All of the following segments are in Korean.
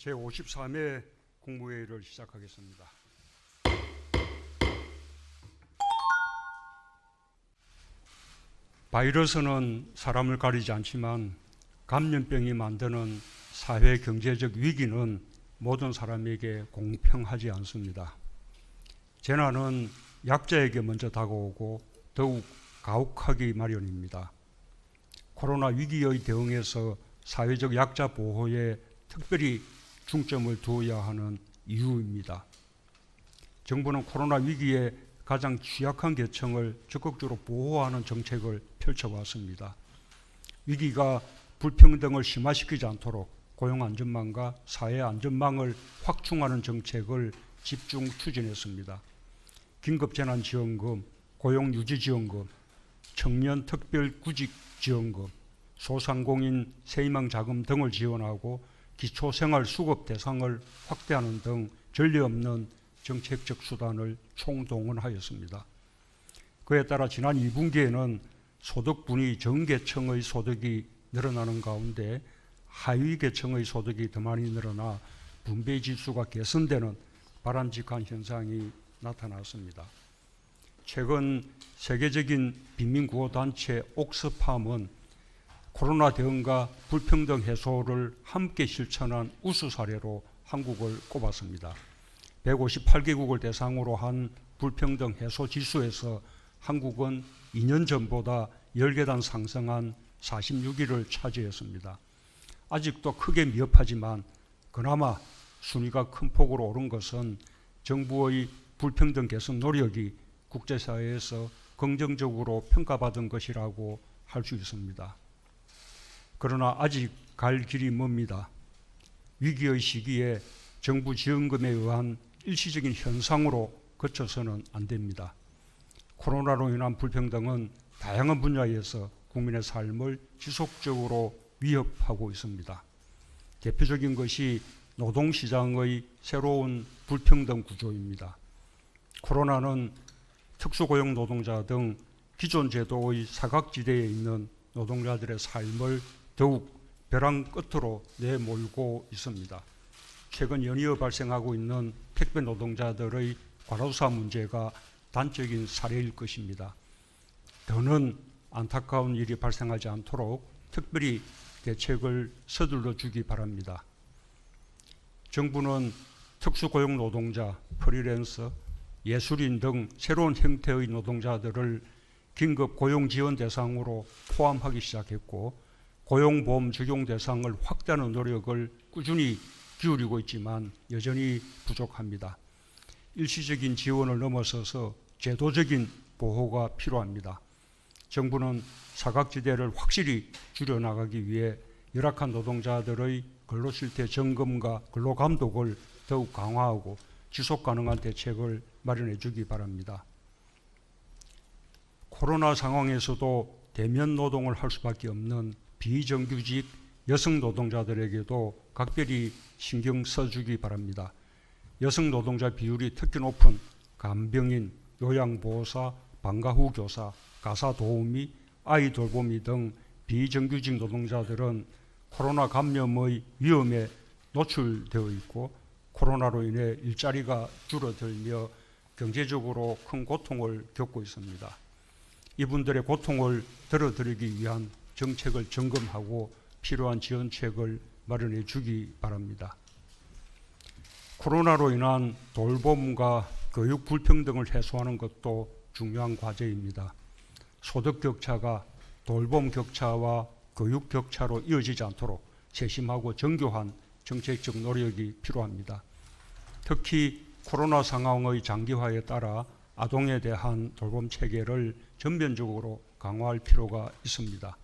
제53회 국무회의를 시작하겠습니다. 바이러스는 사람을 가리지 않지만 감염병이 만드는 사회 경제적 위기는 모든 사람에게 공평하지 않습니다. 재난은 약자에게 먼저 다가오고 더욱 가혹하기 마련입니다. 코로나 위기의 대응에서 사회적 약자 보호에 특별히 중점을 두어야 하는 이유입니다. 정부는 코로나 위기에 가장 취약한 계층을 적극적으로 보호하는 정책을 펼쳐왔습니다. 위기가 불평등을 심화시키지 않도록 고용안전망과 사회안전망을 확충하는 정책을 집중 추진했습니다. 긴급재난지원금, 고용유지지원금, 청년특별구직지원금, 소상공인 세희망자금 등을 지원하고 기초생활수급 대상을 확대하는 등 전례 없는 정책적 수단을 총동원하였습니다. 그에 따라 지난 2분기에는 소득분위 전계층의 소득이 늘어나는 가운데 하위 계층의 소득이 더 많이 늘어나 분배지수가 개선되는 바람직한 현상이 나타났습니다. 최근 세계적인 빈민구호단체 옥스팜은 코로나 대응과 불평등 해소를 함께 실천한 우수 사례로 한국을 꼽았습니다. 158개국을 대상으로 한 불평등 해소 지수에서 한국은 2년 전보다 10계단 상승한 46위를 차지했습니다. 아직도 크게 미흡하지만 그나마 순위가 큰 폭으로 오른 것은 정부의 불평등 개선 노력이 국제사회에서 긍정적으로 평가받은 것이라고 할 수 있습니다. 그러나 아직 갈 길이 멉니다. 위기의 시기에 정부 지원금에 의한 일시적인 현상으로 그쳐서는 안 됩니다. 코로나로 인한 불평등은 다양한 분야에서 국민의 삶을 지속적으로 위협하고 있습니다. 대표적인 것이 노동시장의 새로운 불평등 구조입니다. 코로나는 특수고용 노동자 등 기존 제도의 사각지대에 있는 노동자들의 삶을 더욱 벼랑 끝으로 내몰고 있습니다. 최근 연이어 발생하고 있는 택배 노동자들의 과로사 문제가 단적인 사례일 것입니다. 더는 안타까운 일이 발생하지 않도록 특별히 대책을 서둘러 주기 바랍니다. 정부는 특수고용 노동자, 프리랜서, 예술인 등 새로운 형태의 노동자들을 긴급 고용 지원 대상으로 포함하기 시작했고 고용보험 적용 대상을 확대하는 노력을 꾸준히 기울이고 있지만 여전히 부족합니다. 일시적인 지원을 넘어서서 제도적인 보호가 필요합니다. 정부는 사각지대를 확실히 줄여나가기 위해 열악한 노동자들의 근로실태 점검과 근로감독을 더욱 강화하고 지속가능한 대책을 마련해 주기 바랍니다. 코로나 상황에서도 대면 노동을 할 수밖에 없는 비정규직 여성 노동자들에게도 각별히 신경 써주기 바랍니다. 여성 노동자 비율이 특히 높은 간병인, 요양보호사, 방과후 교사, 가사 도우미, 아이 돌보미 등 비정규직 노동자들은 코로나 감염의 위험에 노출되어 있고 코로나로 인해 일자리가 줄어들며 경제적으로 큰 고통을 겪고 있습니다. 이분들의 고통을 덜어드리기 위한 정책을 점검하고 필요한 지원책을 마련해 주기 바랍니다. 코로나로 인한 돌봄과 교육 불평등을 해소하는 것도 중요한 과제입니다. 소득 격차가 돌봄 격차와 교육 격차로 이어지지 않도록 세심하고 정교한 정책적 노력이 필요합니다. 특히 코로나 상황의 장기화에 따라 아동에 대한 돌봄 체계를 전면적으로 강화할 필요가 있습니다.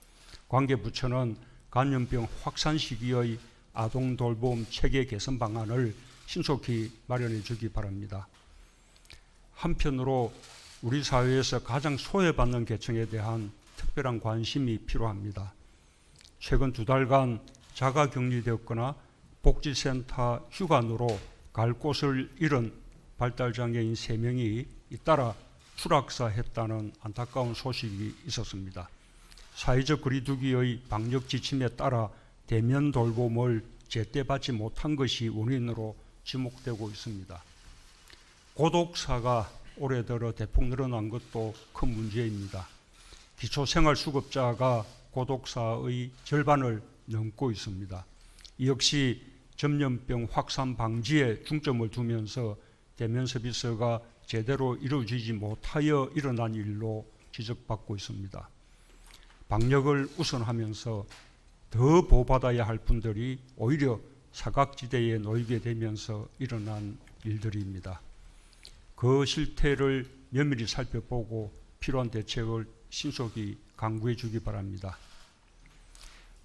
관계부처는 감염병 확산 시기의 아동 돌봄 체계 개선 방안을 신속히 마련해 주기 바랍니다. 한편으로 우리 사회에서 가장 소외받는 계층에 대한 특별한 관심이 필요합니다. 최근 2달간 자가 격리되었거나 복지센터 휴관으로 갈 곳을 잃은 발달장애인 3명이 잇따라 추락사했다는 안타까운 소식이 있었습니다. 사회적 거리두기의 방역 지침에 따라 대면 돌봄을 제때 받지 못한 것이 원인으로 지목되고 있습니다. 고독사가 올해 들어 대폭 늘어난 것도 큰 문제입니다. 기초생활수급자가 고독사의 절반을 넘고 있습니다. 이 역시 전염병 확산 방지에 중점을 두면서 대면 서비스가 제대로 이루어지지 못하여 일어난 일로 지적받고 있습니다. 방역을 우선하면서 더 보호받아야 할 분들이 오히려 사각지대에 놓이게 되면서 일어난 일들입니다. 그 실태를 면밀히 살펴보고 필요한 대책을 신속히 강구해 주기 바랍니다.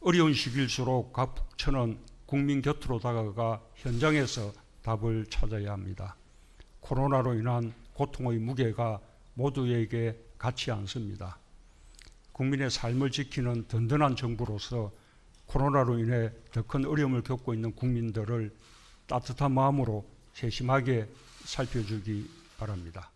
어려운 시기일수록 각 부처는 국민 곁으로 다가가 현장에서 답을 찾아야 합니다. 코로나로 인한 고통의 무게가 모두에게 같지 않습니다. 국민의 삶을 지키는 든든한 정부로서 코로나로 인해 더 큰 어려움을 겪고 있는 국민들을 따뜻한 마음으로 세심하게 살펴주기 바랍니다.